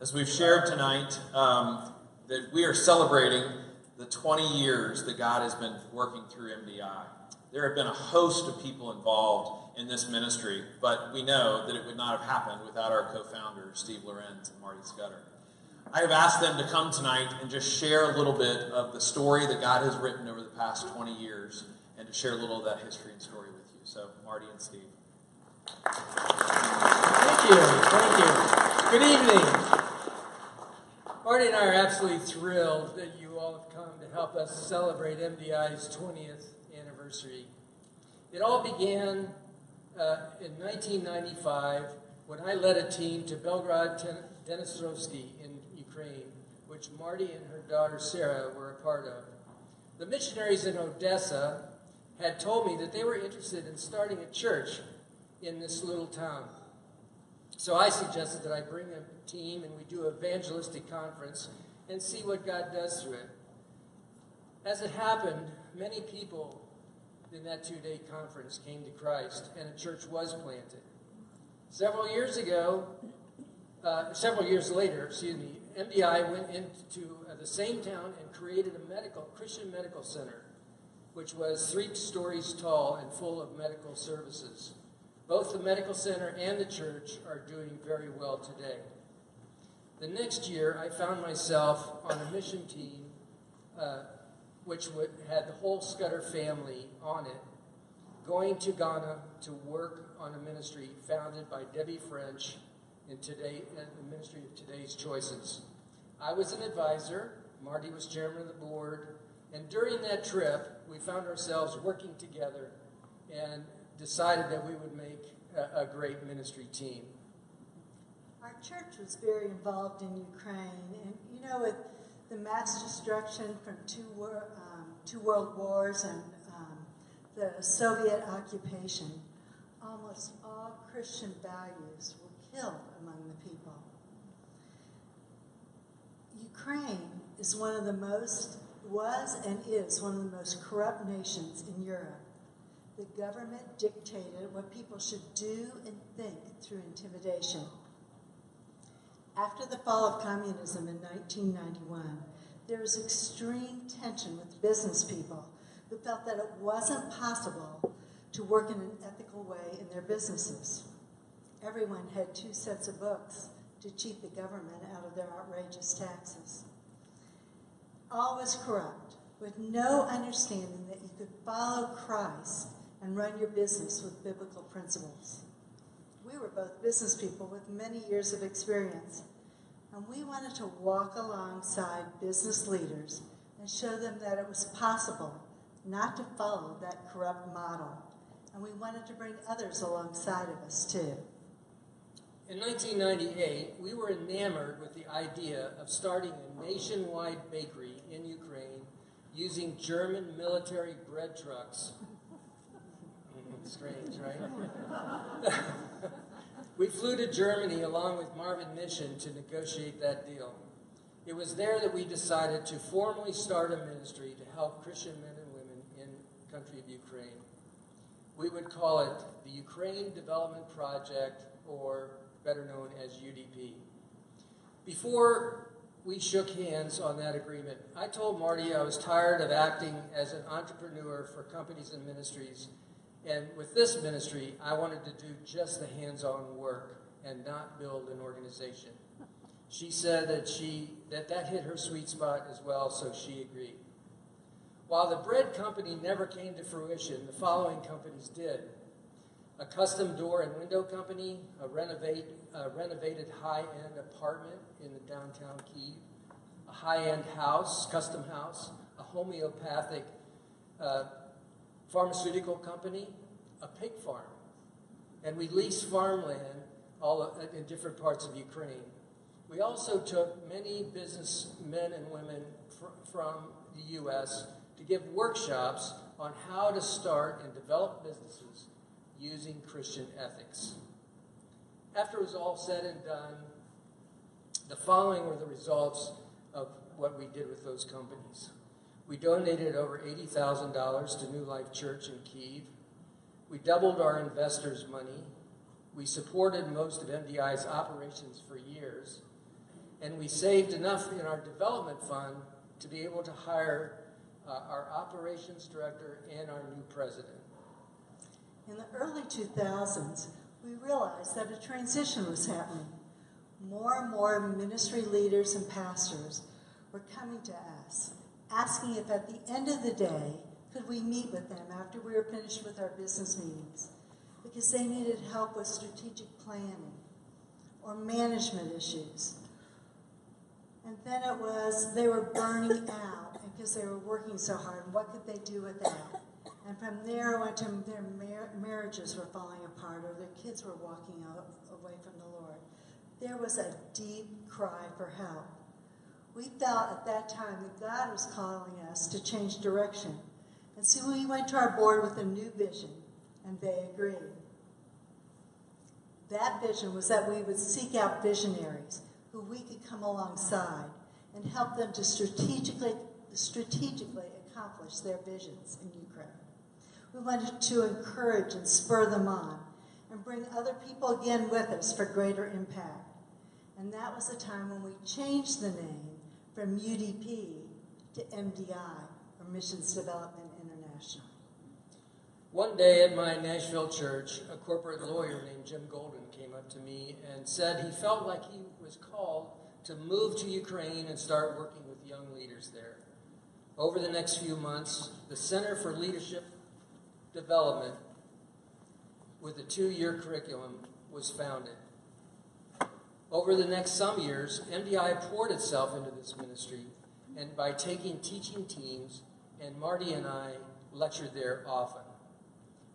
As we've shared tonight, that we are celebrating the 20 years that God has been working through MDI. There have been a host of people involved in this ministry, but we know that it would not have happened without our co-founders, Steve Lorenz and Marty Scudder. I have asked them to come tonight and just share a little bit of the story that God has written over the past 20 years and to share a little of that history and story with you. So, Marty and Steve. Thank you. Good evening. Marty and I are absolutely thrilled that you all have come to help us celebrate MDI's 20th anniversary. It all began in 1995 when I led a team to Belgrade, Dnestrovsky in Ukraine, which Marty and her daughter Sarah were a part of. The missionaries in Odessa had told me that they were interested in starting a church in this little town. So I suggested that I bring a team and we do an evangelistic conference and see what God does through it. As it happened, many people in that two-day conference came to Christ and a church was planted. Several years later, MDI went into the same town and created a Christian medical center, which was 3 stories tall and full of medical services. Both the medical center and the church are doing very well today. The next year, I found myself on a mission team, which had the whole Scudder family on it, going to Ghana to work on a ministry founded by Debbie French in the Ministry of Today's Choices. I was an advisor, Marty was chairman of the board, and during that trip, we found ourselves working together and decided that we would make a great ministry team. Our church was very involved in Ukraine, and with the mass destruction from two world wars and the Soviet occupation, almost all Christian values were killed among the people. Ukraine is one of the most corrupt nations in Europe. The government dictated what people should do and think through intimidation. After the fall of communism in 1991, there was extreme tension with business people who felt that it wasn't possible to work in an ethical way in their businesses. Everyone had 2 sets of books to cheat the government out of their outrageous taxes. All was corrupt, with no understanding that you could follow Christ and run your business with biblical principles. We were both business people with many years of experience, and we wanted to walk alongside business leaders and show them that it was possible not to follow that corrupt model, and we wanted to bring others alongside of us too. In 1998, we were enamored with the idea of starting a nationwide bakery in Ukraine using German military bread trucks. Strange, right? We flew to Germany along with Marvin Mission to negotiate that deal. It was there that we decided to formally start a ministry to help Christian men and women in the country of Ukraine. We would call it the Ukraine Development Project, or better known as UDP. Before we shook hands on that agreement, I told Marty I was tired of acting as an entrepreneur for companies and ministries. And with this ministry, I wanted to do just the hands-on work and not build an organization. She said that hit her sweet spot as well, so she agreed. While the bread company never came to fruition, the following companies did. A custom door and window company, a renovated high-end apartment in the downtown Kyiv, a high-end house, custom house, a homeopathic pharmaceutical company, a pig farm, and we leased farmland in different parts of Ukraine. We also took many businessmen and women from the U.S. to give workshops on how to start and develop businesses using Christian ethics. After it was all said and done, the following were the results of what we did with those companies. We donated over $80,000 to New Life Church in Kyiv. We doubled our investors' money. We supported most of MDI's operations for years. and we saved enough in our development fund to be able to hire our operations director and our new president. In the early 2000s, we realized that a transition was happening. More and more ministry leaders and pastors were coming to us, asking if at the end of the day, could we meet with them after we were finished with our business meetings, because they needed help with strategic planning or management issues. And then it was, they were burning out because they were working so hard. What could they do with that? And from there, it went to their marriages were falling apart, or their kids were walking away from the Lord. There was a deep cry for help. We felt at that time that God was calling us to change direction. And so we went to our board with a new vision, and they agreed. That vision was that we would seek out visionaries who we could come alongside and help them to strategically accomplish their visions in Ukraine. We wanted to encourage and spur them on and bring other people again with us for greater impact. And that was the time when we changed the name from UDP to MDI, or Missions Development International. One day at my Nashville church, a corporate lawyer named Jim Golden came up to me and said he felt like he was called to move to Ukraine and start working with young leaders there. Over the next few months, the Center for Leadership Development, with a 2-year curriculum, was founded. Over the next some years, MDI poured itself into this ministry, and by taking teaching teams, and Marty and I lectured there often.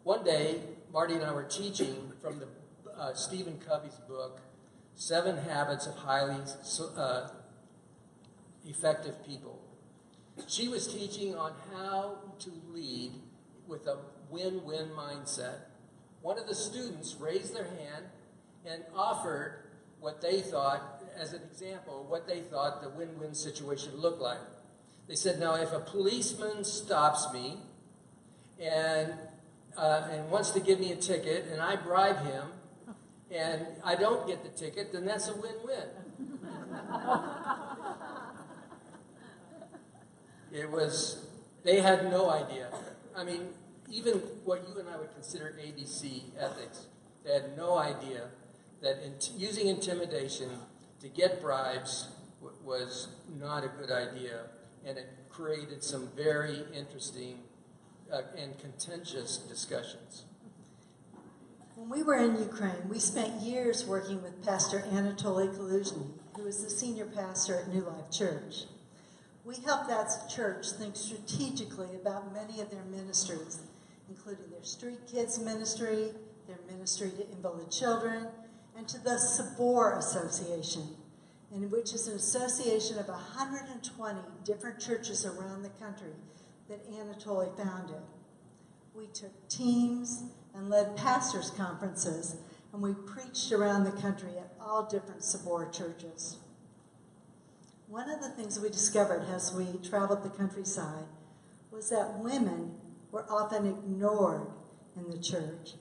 One day, Marty and I were teaching from the Stephen Covey's book, 7 Habits of Highly Effective People. She was teaching on how to lead with a win-win mindset. One of the students raised their hand and offered what they thought, as an example, what they thought the win-win situation looked like. They said, now if a policeman stops me and wants to give me a ticket and I bribe him and I don't get the ticket, then that's a win-win. They had no idea. I mean, even what you and I would consider ABC ethics, they had no idea that using intimidation to get bribes was not a good idea, and it created some very interesting and contentious discussions. When we were in Ukraine, we spent years working with Pastor Anatoly Kaluzhny, who is the senior pastor at New Life Church. We helped that church think strategically about many of their ministries, including their Street Kids ministry, their ministry to invalid children, and to the Sabor Association, which is an association of 120 different churches around the country that Anatoly founded. We took teams and led pastors' conferences, and we preached around the country at all different Sabor churches. One of the things we discovered as we traveled the countryside was that women were often ignored in the church,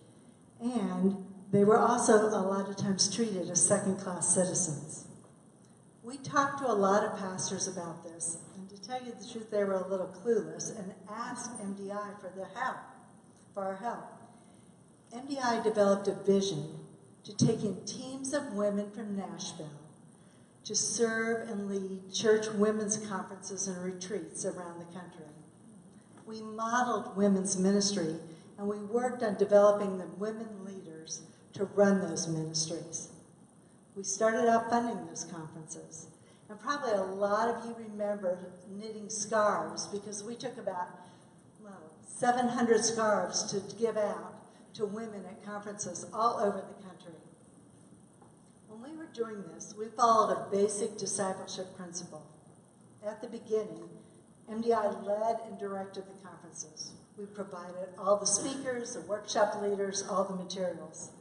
and they were also a lot of times treated as second-class citizens. We talked to a lot of pastors about this, and to tell you the truth, they were a little clueless and asked MDI for our help. MDI developed a vision to take in teams of women from Nashville to serve and lead church women's conferences and retreats around the country. We modeled women's ministry, and we worked on developing the women leaders to run those ministries. We started out funding those conferences. And probably a lot of you remember knitting scarves, because we took about 700 scarves to give out to women at conferences all over the country. When we were doing this, we followed a basic discipleship principle. At the beginning, MDI led and directed the conferences. We provided all the speakers, the workshop leaders, all the materials.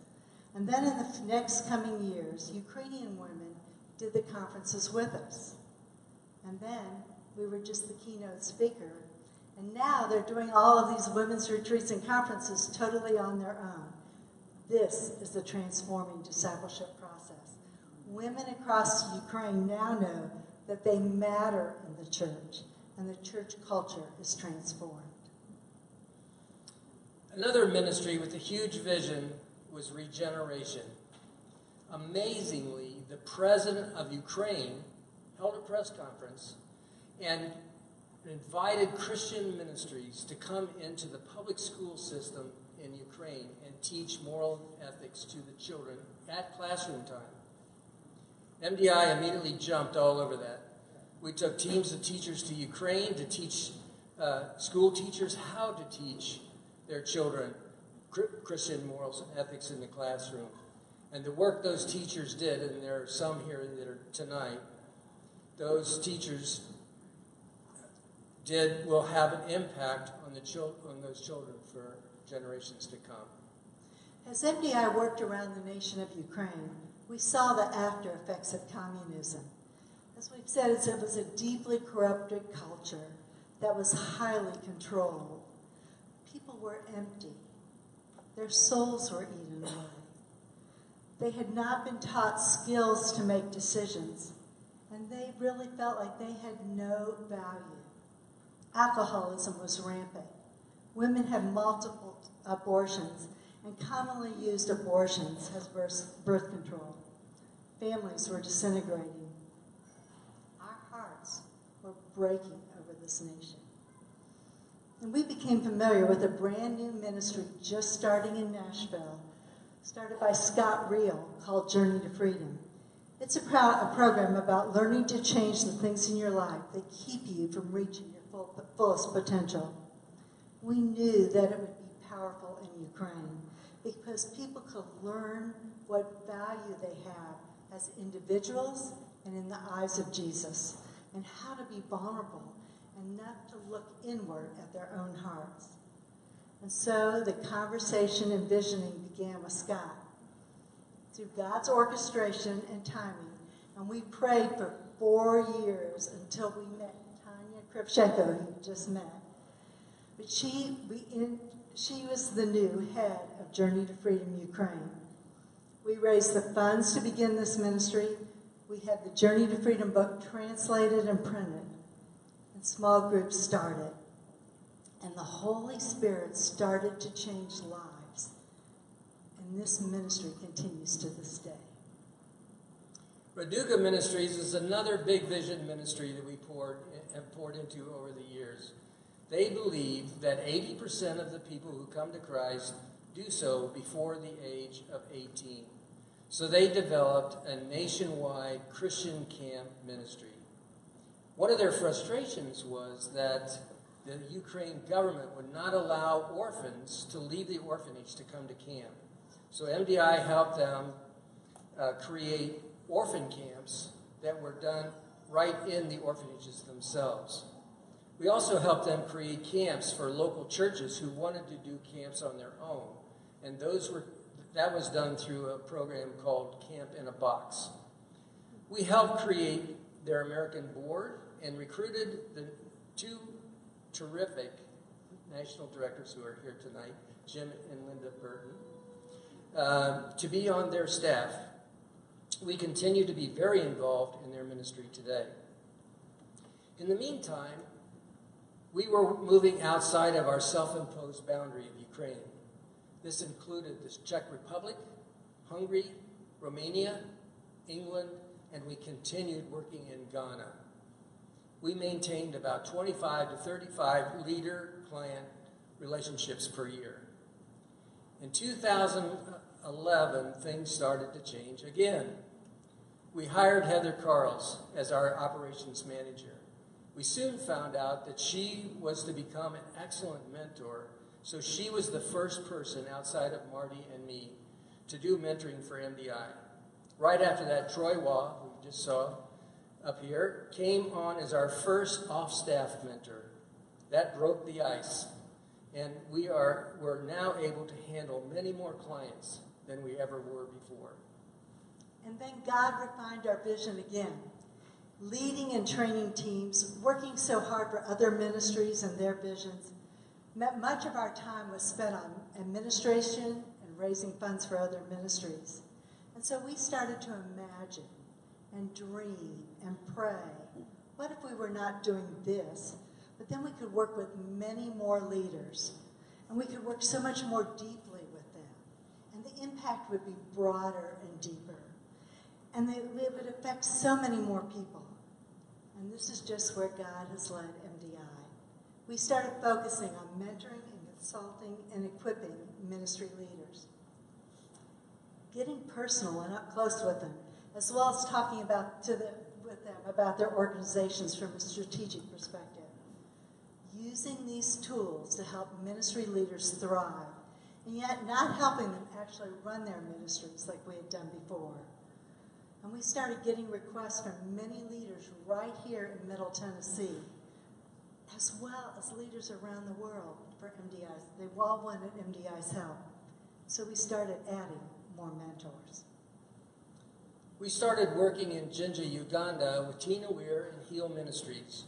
And then in the next coming years, Ukrainian women did the conferences with us. And then we were just the keynote speaker. And now they're doing all of these women's retreats and conferences totally on their own. This is the transforming discipleship process. Women across Ukraine now know that they matter in the church, and the church culture is transformed. Another ministry with a huge vision was Regeneration. Amazingly, the president of Ukraine held a press conference and invited Christian ministries to come into the public school system in Ukraine and teach moral ethics to the children at classroom time. MDI immediately jumped all over that. We took teams of teachers to Ukraine to teach school teachers how to teach their children Christian morals and ethics in the classroom. And the work those teachers did, and there are some here that are tonight, those teachers will have an impact on those children for generations to come. As MDI worked around the nation of Ukraine, we saw the after effects of communism. As we've said, it was a deeply corrupted culture that was highly controlled. People were empty. Their souls were eaten away. They had not been taught skills to make decisions, and they really felt like they had no value. Alcoholism was rampant. Women had multiple abortions and commonly used abortions as birth control. Families were disintegrating. Our hearts were breaking over this nation. And we became familiar with a brand new ministry just starting in Nashville, started by Scott Reel, called Journey to Freedom. It's a program about learning to change the things in your life that keep you from reaching your fullest potential. We knew that it would be powerful in Ukraine because people could learn what value they have as individuals and in the eyes of Jesus, and how to be vulnerable and not to look inward at their own hearts. And so the conversation and visioning began with Scott. Through God's orchestration and timing, and we prayed for 4 years until we met Tanya Krivchenko, who you just met. But she was the new head of Journey to Freedom Ukraine. We raised the funds to begin this ministry. We had the Journey to Freedom book translated and printed. And small groups started. And the Holy Spirit started to change lives. And this ministry continues to this day. Raduga Ministries is another big vision ministry that we have poured into over the years. They believe that 80% of the people who come to Christ do so before the age of 18. So they developed a nationwide Christian camp ministry. One of their frustrations was that the Ukraine government would not allow orphans to leave the orphanage to come to camp. So MDI helped them create orphan camps that were done right in the orphanages themselves. We also helped them create camps for local churches who wanted to do camps on their own. And that was done through a program called Camp in a Box. We helped create their American board and recruited the 2 terrific national directors who are here tonight, Jim and Linda Burton, to be on their staff. We continue to be very involved in their ministry today. In the meantime, we were moving outside of our self-imposed boundary of Ukraine. This included the Czech Republic, Hungary, Romania, England, and we continued working in Ghana. We maintained about 25 to 35 leader-client relationships per year. In 2011, things started to change again. We hired Heather Carls as our operations manager. We soon found out that she was to become an excellent mentor, so she was the first person outside of Marty and me to do mentoring for MDI. Right after that, Troy Waugh, who we just saw up here, came on as our first off-staff mentor. That broke the ice, and we're now able to handle many more clients than we ever were before. And then God refined our vision again. Leading and training teams, working so hard for other ministries and their visions. Much of our time was spent on administration and raising funds for other ministries. And so we started to imagine and dream and pray. What if we were not doing this, but then we could work with many more leaders, and we could work so much more deeply with them, and the impact would be broader and deeper, and it would affect so many more people. And this is just where God has led MDI. We started focusing on mentoring and consulting and equipping ministry leaders, getting personal and up close with them, as well as talking with them about their organizations from a strategic perspective. Using these tools to help ministry leaders thrive, and yet not helping them actually run their ministries like we had done before. And we started getting requests from many leaders right here in Middle Tennessee, as well as leaders around the world for MDI's. They all wanted MDI's help. So we started adding more mentors. We started working in Jinja, Uganda with Tina Weir and Heal Ministries.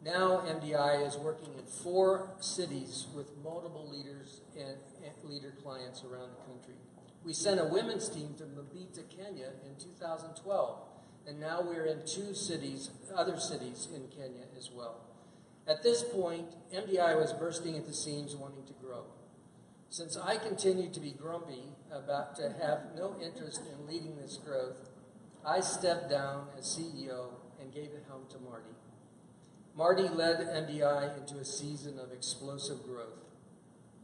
Now MDI is working in 4 cities with multiple leaders and leader clients around the country. We sent a women's team to Mbita, Kenya in 2012, and now we're in 2 cities, other cities in Kenya as well. At this point, MDI was bursting at the seams, wanting to grow. Since I continued to be grumpy about to have no interest in leading this growth, I stepped down as CEO and gave it home to Marty. Marty led MDI into a season of explosive growth.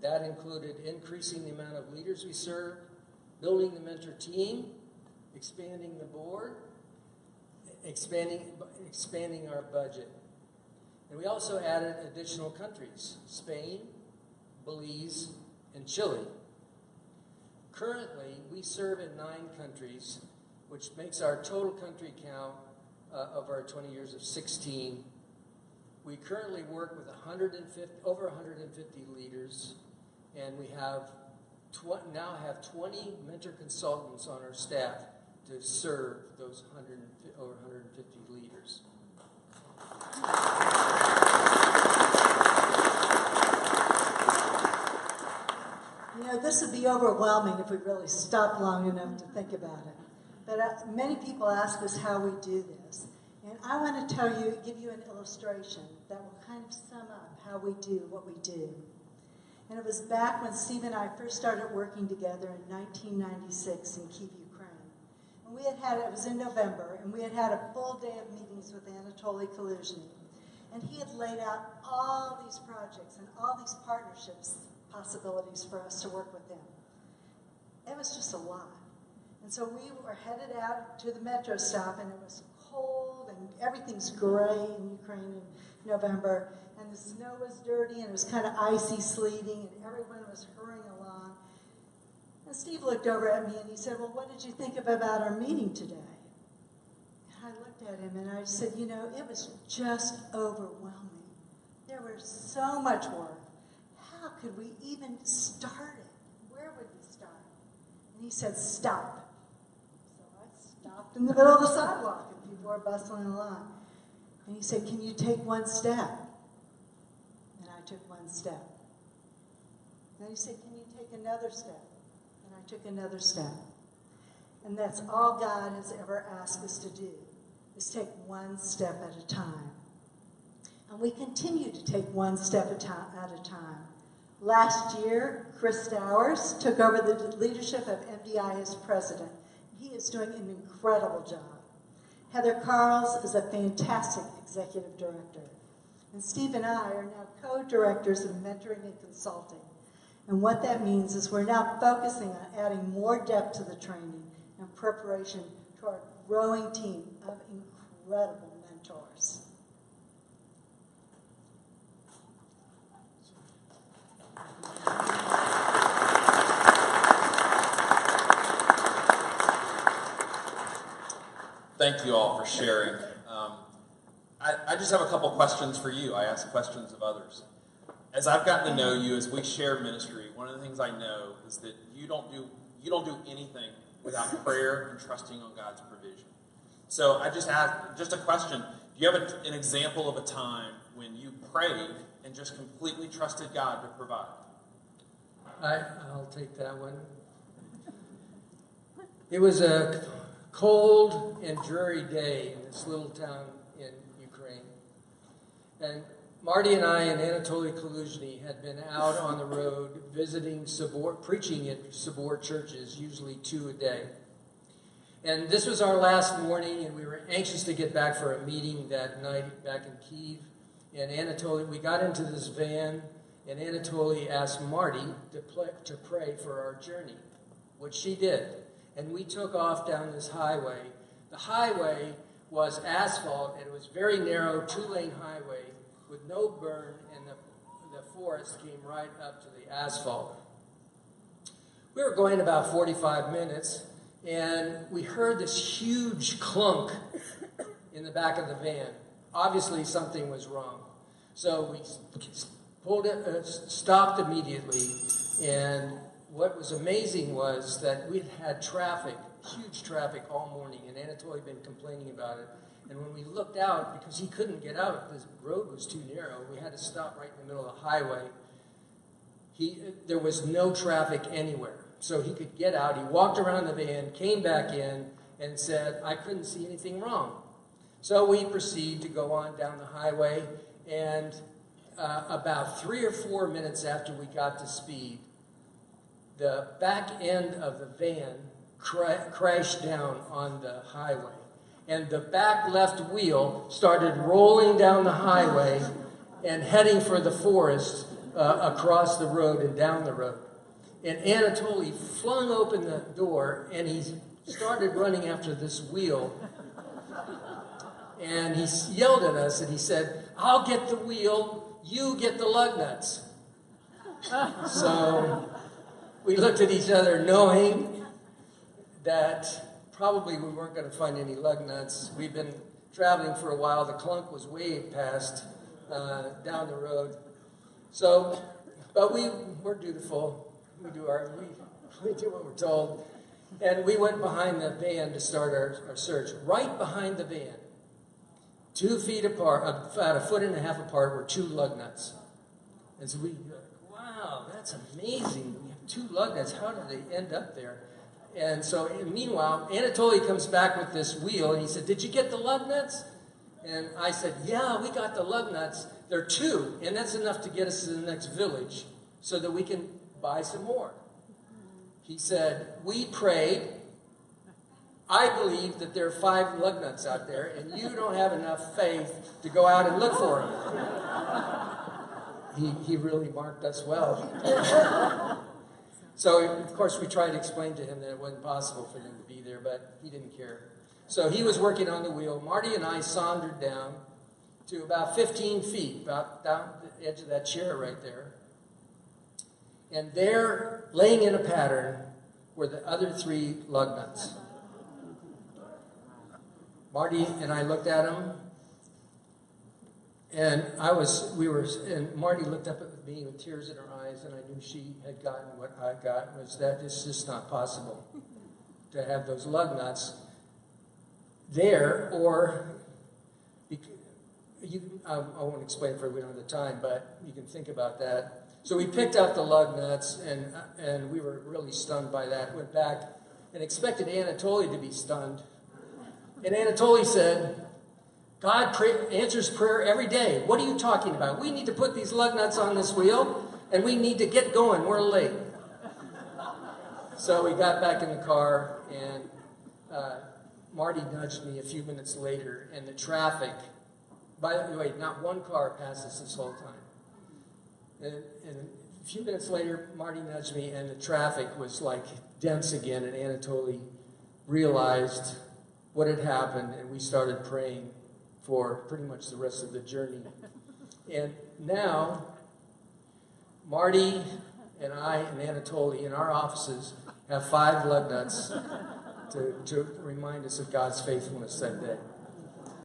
That included increasing the amount of leaders we served, building the mentor team, expanding the board, expanding our budget. And we also added additional countries, Spain, Belize, and Chile. Currently, we serve in 9 countries, which makes our total country count of our 20 years of 16. We currently work with over 150 leaders, and we now have 20 mentor consultants on our staff to serve those over 150 leaders. You know, this would be overwhelming if we really stopped long enough to think about it. But many people ask us how we do this. And I want to give you an illustration that will kind of sum up how we do what we do. And it was back when Steve and I first started working together in 1996 in Kyiv, Ukraine. And it was in November, and we had a full day of meetings with Anatoly Kaluzhny. And he had laid out all these projects and all these partnerships possibilities for us to work with him. It was just a lot. And so we were headed out to the metro stop, and it was cold, and everything's gray in Ukraine in November, and the snow was dirty, and it was kind of icy sleeting, and everyone was hurrying along. And Steve looked over at me, and he said, "Well, what did you think about our meeting today?" And I looked at him, and I said, "You know, it was just overwhelming. There was so much work. How could we even start it? Where would we start?" And he said, "Stop." So I stopped in the middle of the sidewalk, and people were bustling along. And he said, "Can you take one step?" And I took one step. Then he said, "Can you take another step?" And I took another step. And that's all God has ever asked us to do, is take one step at a time. And we continue to take one step at a time. Last year, Chris Stowers took over the leadership of MDI as president. He is doing an incredible job. Heather Carls is a fantastic executive director. And Steve and I are now co-directors of mentoring and consulting. And what that means is we're now focusing on adding more depth to the training and preparation to our growing team of incredible mentors. Thank you all for sharing. I just have a couple questions for you. I ask questions of others. As I've gotten to know you, as we share ministry, one of the things I know is that you don't do anything without prayer and trusting on God's provision. So I just asked just a question. Do you have an example of a time when you prayed and just completely trusted God to provide? I'll take that one. It was a cold and dreary day in this little town in Ukraine. And Marty and I and Anatoly Kaluzhny had been out on the road visiting preaching at Sabor churches, usually 2 a day. And this was our last morning, and we were anxious to get back for a meeting that night back in Kyiv. And Anatoly, we got into this van, and Anatoly asked Marty to pray for our journey, which she did. And we took off down this highway. The highway was asphalt, and it was very narrow, 2-lane highway with no burn, and the forest came right up to the asphalt. We were going about 45 minutes, and we heard this huge clunk in the back of the van. Obviously, something was wrong. So we stopped immediately, and what was amazing was that we'd had traffic, huge traffic all morning, and Anatoly had been complaining about it. And when we looked out, because he couldn't get out, the road was too narrow, we had to stop right in the middle of the highway. There was no traffic anywhere, so he could get out. He walked around the van, came back in, and said, I couldn't see anything wrong. So we proceed to go on down the highway, and about 3 or 4 minutes after we got to speed, the back end of the van crashed down on the highway. And the back left wheel started rolling down the highway and heading for the forest across the road and down the road. And Anatoly flung open the door, and he started running after this wheel. And he yelled at us, and he said, I'll get the wheel, you get the lug nuts. So we looked at each other knowing that probably we weren't going to find any lug nuts. We'd been traveling for a while. The clunk was way past down the road. So, but we're dutiful. We do what we're told. And we went behind the van to start our search. Right behind the van, 2 feet apart, about 1.5 feet apart, were 2 lug nuts. And so we go, wow, that's amazing. We have 2 lug nuts. How did they end up there? And so, meanwhile, Anatoly comes back with this wheel, and he said, did you get the lug nuts? And I said, yeah, we got the lug nuts. There are 2, and that's enough to get us to the next village so that we can buy some more. He said, we prayed. I believe that there are 5 lug nuts out there, and you don't have enough faith to go out and look for them. He really marked us well. So, of course, we tried to explain to him that it wasn't possible for them to be there, but he didn't care. So he was working on the wheel. Marty and I sauntered down to about 15 feet, about down the edge of that chair right there. And there, laying in a pattern, were the other 3 lug nuts. Marty and I looked at him, and Marty looked up at me with tears in her eyes, and I knew she had gotten what I got, was that it's just not possible to have those lug nuts there, or I won't explain for we don't have the time, but you can think about that. So we picked up the lug nuts, and we were really stunned by that. Went back and expected Anatoly to be stunned. And Anatoly said, God answers prayer every day. What are you talking about? We need to put these lug nuts on this wheel, and we need to get going. We're late. So we got back in the car, and Marty nudged me a few minutes later, and the traffic, by the way, not one car passed us this whole time. And a few minutes later, Marty nudged me, and the traffic was like dense again, and Anatoly realized what had happened, and we started praying for pretty much the rest of the journey. And now, Marty and I and Anatoly in our offices have 5 lug nuts to remind us of God's faithfulness that day.